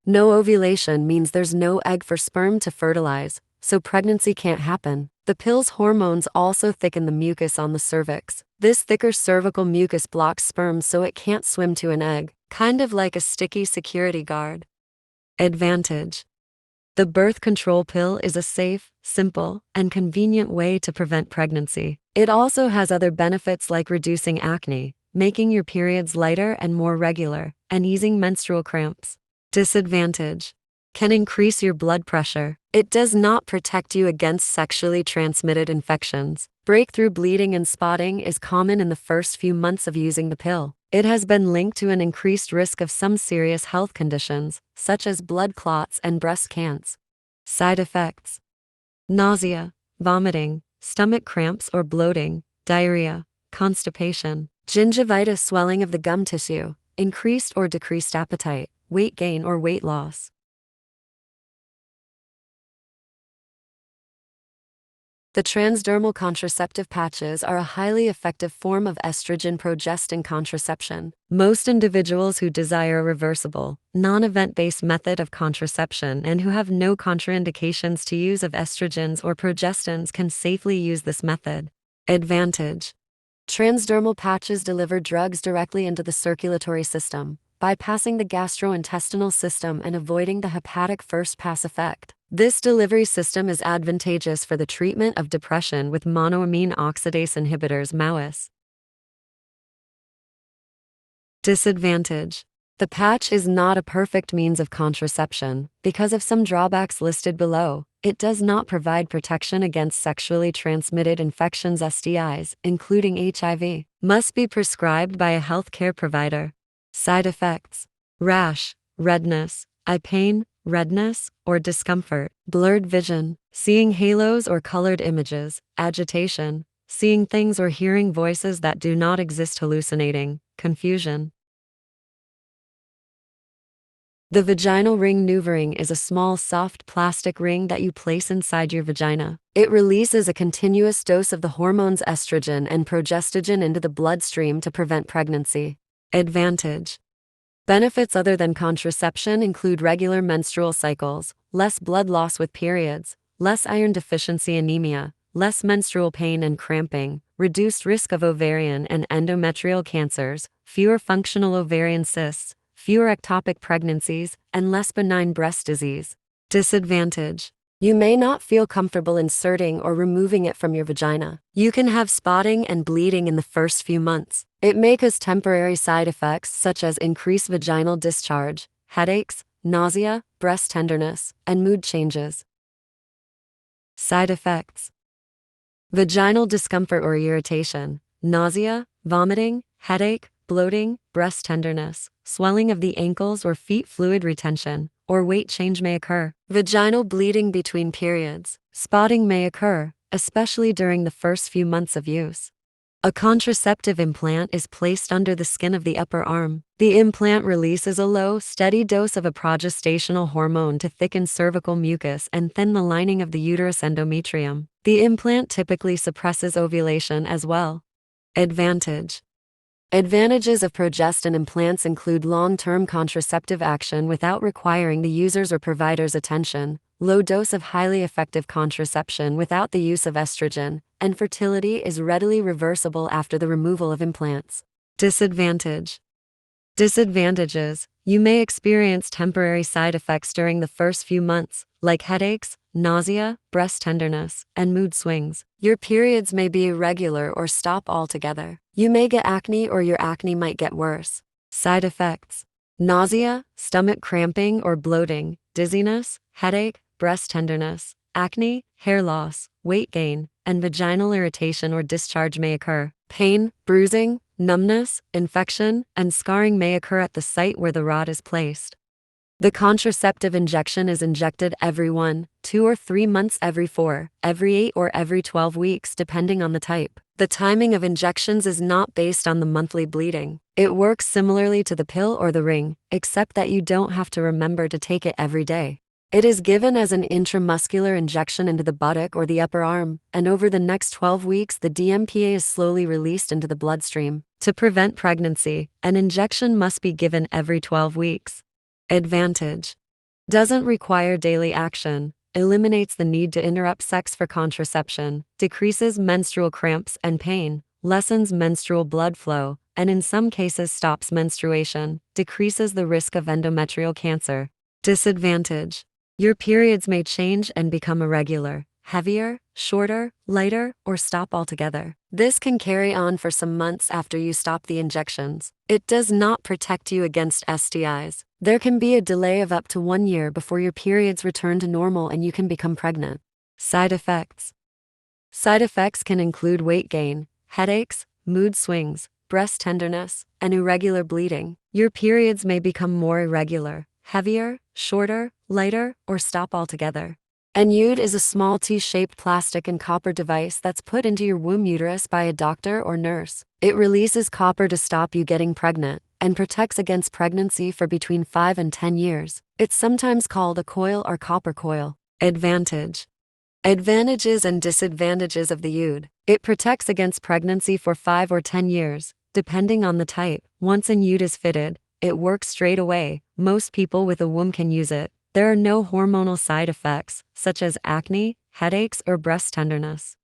No ovulation means there's no egg for sperm to fertilize, so pregnancy can't happen. The pill's hormones also thicken the mucus on the cervix. This thicker cervical mucus blocks sperm so it can't swim to an egg, kind of like a sticky security guard. Advantage: the birth control pill is a safe, simple, and convenient way to prevent pregnancy. It also has other benefits like reducing acne, making your periods lighter and more regular, and easing menstrual cramps. Disadvantage: can increase your blood pressure. It does not protect you against sexually transmitted infections. Breakthrough bleeding and spotting is common in the first few months of using the pill. It has been linked to an increased risk of some serious health conditions, such as blood clots and breast cancer. Side effects: nausea, vomiting, stomach cramps or bloating, diarrhea, constipation, gingivitis, swelling of the gum tissue, increased or decreased appetite, weight gain or weight loss. The transdermal contraceptive patches are a highly effective form of estrogen-progestin contraception. Most individuals who desire a reversible, non-event-based method of contraception and who have no contraindications to use of estrogens or progestins can safely use this method. Advantage: transdermal patches deliver drugs directly into the circulatory system, bypassing the gastrointestinal system and avoiding the hepatic first-pass effect. This delivery system is advantageous for the treatment of depression with monoamine oxidase inhibitors (MAOIs). Disadvantage: the patch is not a perfect means of contraception. Because of some drawbacks listed below, it does not provide protection against sexually transmitted infections (STIs), including HIV. Must be prescribed by a healthcare provider. Side effects: rash, redness, eye pain, redness, or discomfort, blurred vision, seeing halos or colored images, agitation, seeing things or hearing voices that do not exist, hallucinating, confusion. The vaginal ring NuvaRing is a small soft plastic ring that you place inside your vagina. It releases a continuous dose of the hormones estrogen and progestogen into the bloodstream to prevent pregnancy. Advantage: benefits other than contraception include regular menstrual cycles, less blood loss with periods, less iron deficiency anemia, less menstrual pain and cramping, reduced risk of ovarian and endometrial cancers, fewer functional ovarian cysts, fewer ectopic pregnancies, and less benign breast disease. Disadvantage: you may not feel comfortable inserting or removing it from your vagina. You can have spotting and bleeding in the first few months. It may cause temporary side effects such as increased vaginal discharge, headaches, nausea, breast tenderness, and mood changes. Side effects: vaginal discomfort or irritation, nausea, vomiting, headache, bloating, breast tenderness, swelling of the ankles or feet, fluid retention, or weight change may occur. Vaginal bleeding between periods, spotting may occur, especially during the first few months of use. A contraceptive implant is placed under the skin of the upper arm. The implant releases a low, steady dose of a progestational hormone to thicken cervical mucus and thin the lining of the uterus endometrium. The implant typically suppresses ovulation as well. Advantage: advantages of progestin implants include long-term contraceptive action without requiring the user's or provider's attention, low dose of highly effective contraception without the use of estrogen, and fertility is readily reversible after the removal of implants. Disadvantage: disadvantages: you may experience temporary side effects during the first few months, like headaches, nausea, breast tenderness, and mood swings. Your periods may be irregular or stop altogether. You may get acne or your acne might get worse. Side effects: nausea, stomach cramping or bloating, dizziness, headache, breast tenderness, acne, hair loss, weight gain, and vaginal irritation or discharge may occur. Pain, bruising, numbness, infection, and scarring may occur at the site where the rod is placed. The contraceptive injection is injected every 1, 2, or 3 months, every 4, every 8, or every 12 weeks depending on the type. The timing of injections is not based on the monthly bleeding. It works similarly to the pill or the ring, except that you don't have to remember to take it every day. It is given as an intramuscular injection into the buttock or the upper arm, and over the next 12 weeks the DMPA is slowly released into the bloodstream. To prevent pregnancy, an injection must be given every 12 weeks. Advantage: doesn't require daily action, eliminates the need to interrupt sex for contraception, decreases menstrual cramps and pain, lessens menstrual blood flow, and in some cases stops menstruation, decreases the risk of endometrial cancer. Disadvantage: your periods may change and become irregular, heavier, shorter, lighter, or stop altogether. This can carry on for some months after you stop the injections. It does not protect you against STIs. There can be a delay of up to 1 year before your periods return to normal and you can become pregnant. Side effects: side effects can include weight gain, headaches, mood swings, breast tenderness, and irregular bleeding. Your periods may become more irregular, heavier, shorter, lighter, or stop altogether. NUD is a small T-shaped plastic and copper device that's put into your womb uterus by a doctor or nurse. It releases copper to stop you getting pregnant and protects against pregnancy for between 5 and 10 years. It's sometimes called a coil or copper coil. Advantage: advantages and disadvantages of the UD. It protects against pregnancy for 5 or 10 years, depending on the type. Once a UD is fitted, it works straight away. Most people with a womb can use it. There are no hormonal side effects, such as acne, headaches, or breast tenderness.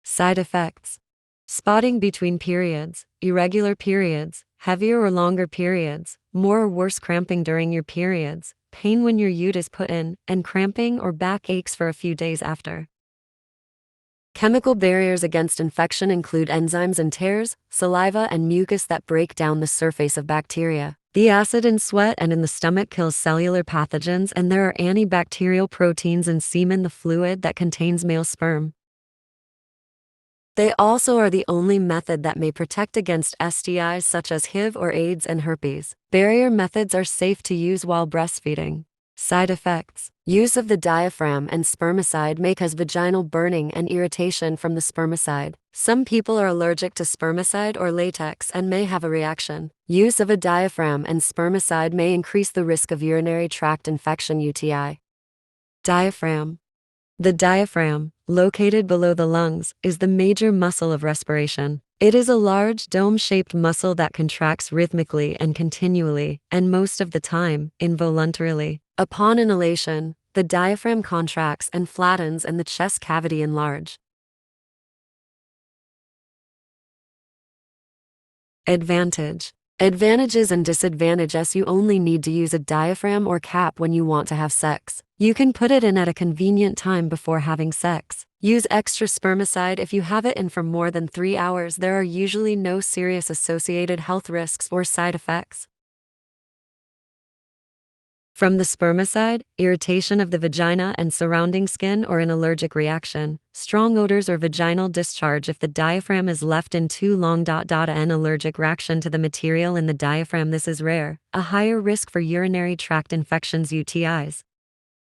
Side effects: spotting between periods, irregular periods, heavier or longer periods, more or worse cramping during your periods, pain when your UD is put in, and cramping or back aches for a few days after. Chemical barriers against infection include enzymes in tears, saliva, and mucus that break down the surface of bacteria. The acid in sweat and in the stomach kills cellular pathogens, and there are antibacterial proteins in semen, the fluid that contains male sperm. They also are the only method that may protect against STIs such as HIV or AIDS and herpes. Barrier methods are safe to use while breastfeeding. Side effects: use of the diaphragm and spermicide may cause vaginal burning and irritation from the spermicide. Some people are allergic to spermicide or latex and may have a reaction. Use of a diaphragm and spermicide may increase the risk of urinary tract infection (UTI). Diaphragm: the diaphragm, located below the lungs, is the major muscle of respiration. It is a large dome-shaped muscle that contracts rhythmically and continually, and most of the time, involuntarily. Upon inhalation, the diaphragm contracts and flattens and the chest cavity enlarges. Advantage: advantages and disadvantages: you only need to use a diaphragm or cap when you want to have sex. You can put it in at a convenient time before having sex. Use extra spermicide if you have it in for more than 3 hours. There are usually no serious associated health risks or side effects. From the spermicide, irritation of the vagina and surrounding skin or an allergic reaction, strong odors or vaginal discharge if the diaphragm is left in too long. An allergic reaction to the material in the diaphragm. This is rare. A higher risk for urinary tract infections (UTIs).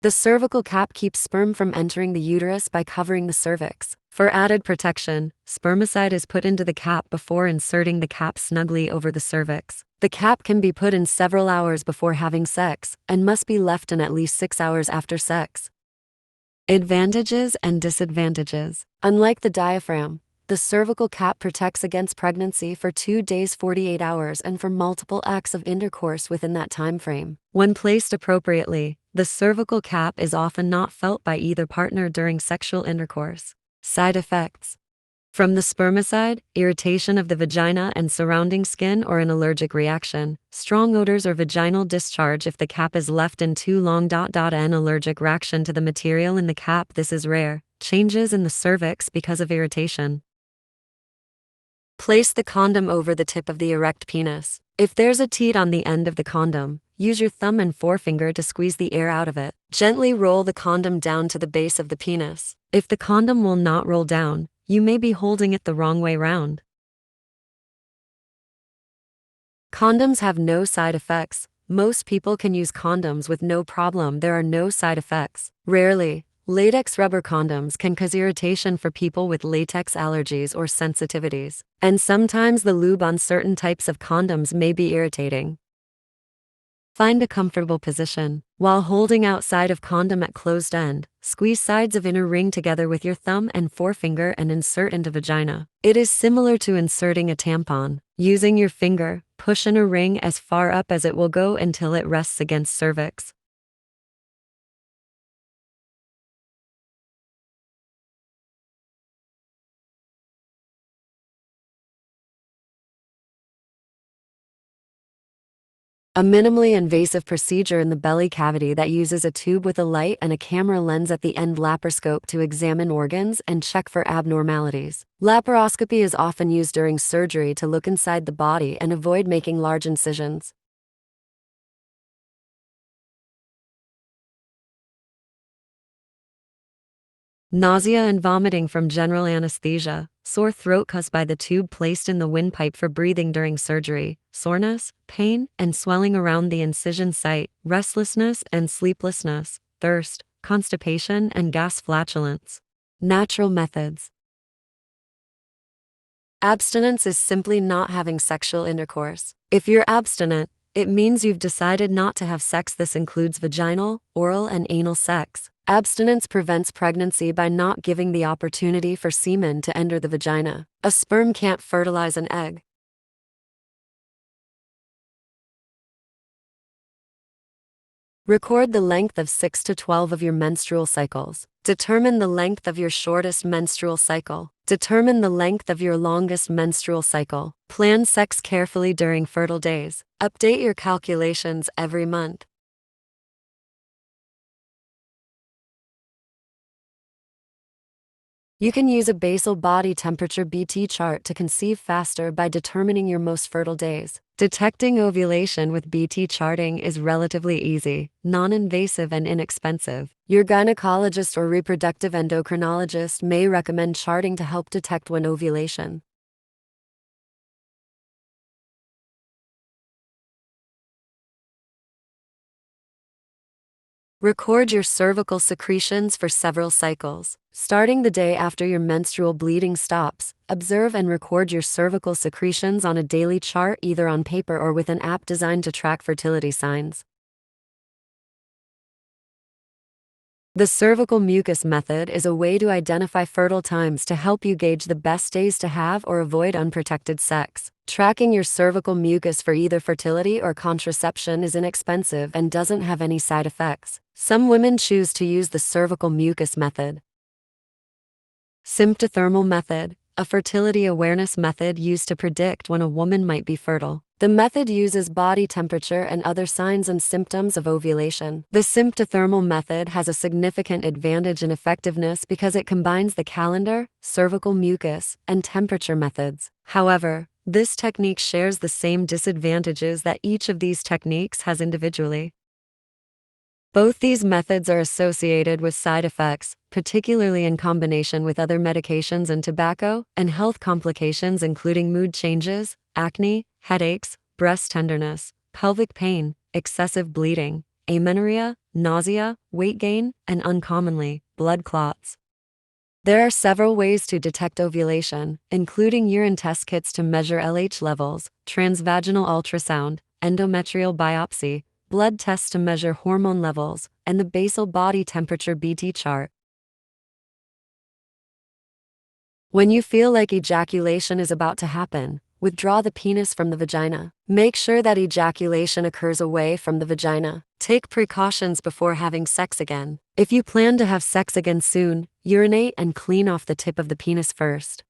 The cervical cap keeps sperm from entering the uterus by covering the cervix. For added protection, spermicide is put into the cap before inserting the cap snugly over the cervix. The cap can be put in several hours before having sex and must be left in at least 6 hours after sex. Advantages and disadvantages: unlike the diaphragm, the cervical cap protects against pregnancy for 2 days 48 hours and for multiple acts of intercourse within that time frame. When placed appropriately, the cervical cap is often not felt by either partner during sexual intercourse. Side effects: from the spermicide, irritation of the vagina and surrounding skin or an allergic reaction, strong odors or vaginal discharge if the cap is left in too long. An allergic reaction to the material in the cap. This is rare. Changes in the cervix because of irritation. Place the condom over the tip of the erect penis. If there's a teat on the end of the condom, use your thumb and forefinger to squeeze the air out of it. Gently roll the condom down to the base of the penis. If the condom will not roll down, you may be holding it the wrong way round. Condoms have no side effects. Most people can use condoms with no problem. There are no side effects. Rarely, latex rubber condoms can cause irritation for people with latex allergies or sensitivities, and sometimes the lube on certain types of condoms may be irritating. Find a comfortable position. While holding outside of condom at closed end, squeeze sides of inner ring together with your thumb and forefinger and insert into vagina. It is similar to inserting a tampon. Using your finger, Push in a ring as far up as it will go until it rests against cervix. A minimally invasive procedure in the belly cavity that uses a tube with a light and a camera lens at the end, laparoscope, to examine organs and check for abnormalities. Laparoscopy is often used during surgery to look inside the body and avoid making large incisions. Nausea and vomiting from general anesthesia, sore throat caused by the tube placed in the windpipe for breathing during surgery, soreness, pain, and swelling around the incision site, restlessness and sleeplessness, thirst, constipation, and gas flatulence. Natural methods. Abstinence is simply not having sexual intercourse. If you're abstinent, it means you've decided not to have sex. This includes vaginal, oral, and anal sex. Abstinence prevents pregnancy by not giving the opportunity for semen to enter the vagina. A sperm can't fertilize an egg. Record the length of 6 to 12 of your menstrual cycles. Determine the length of your shortest menstrual cycle. Determine the length of your longest menstrual cycle. Plan sex carefully during fertile days. Update your calculations every month. You can use a basal body temperature BT chart to conceive faster by determining your most fertile days. Detecting ovulation with BT charting is relatively easy, non-invasive, and inexpensive. Your gynecologist or reproductive endocrinologist may recommend charting to help detect when ovulation. Record your cervical secretions for several cycles. Starting the day after your menstrual bleeding stops, observe and record your cervical secretions on a daily chart, either on paper or with an app designed to track fertility signs. The cervical mucus method is a way to identify fertile times to help you gauge the best days to have or avoid unprotected sex. Tracking your cervical mucus for either fertility or contraception is inexpensive and doesn't have any side effects. Some women choose to use the cervical mucus method. Symptothermal method, a fertility awareness method used to predict when a woman might be fertile. The method uses body temperature and other signs and symptoms of ovulation. The symptothermal method has a significant advantage in effectiveness because it combines the calendar, cervical mucus, and temperature methods. However, this technique shares the same disadvantages that each of these techniques has individually. Both these methods are associated with side effects, particularly in combination with other medications and tobacco, and health complications including mood changes, acne, headaches, breast tenderness, pelvic pain, excessive bleeding, amenorrhea, nausea, weight gain, and uncommonly, blood clots. There are several ways to detect ovulation, including urine test kits to measure LH levels, transvaginal ultrasound, endometrial biopsy, blood tests to measure hormone levels, and the basal body temperature BT chart. When you feel like ejaculation is about to happen, withdraw the penis from the vagina. Make sure that ejaculation occurs away from the vagina. Take precautions before having sex again. If you plan to have sex again soon, urinate and clean off the tip of the penis first.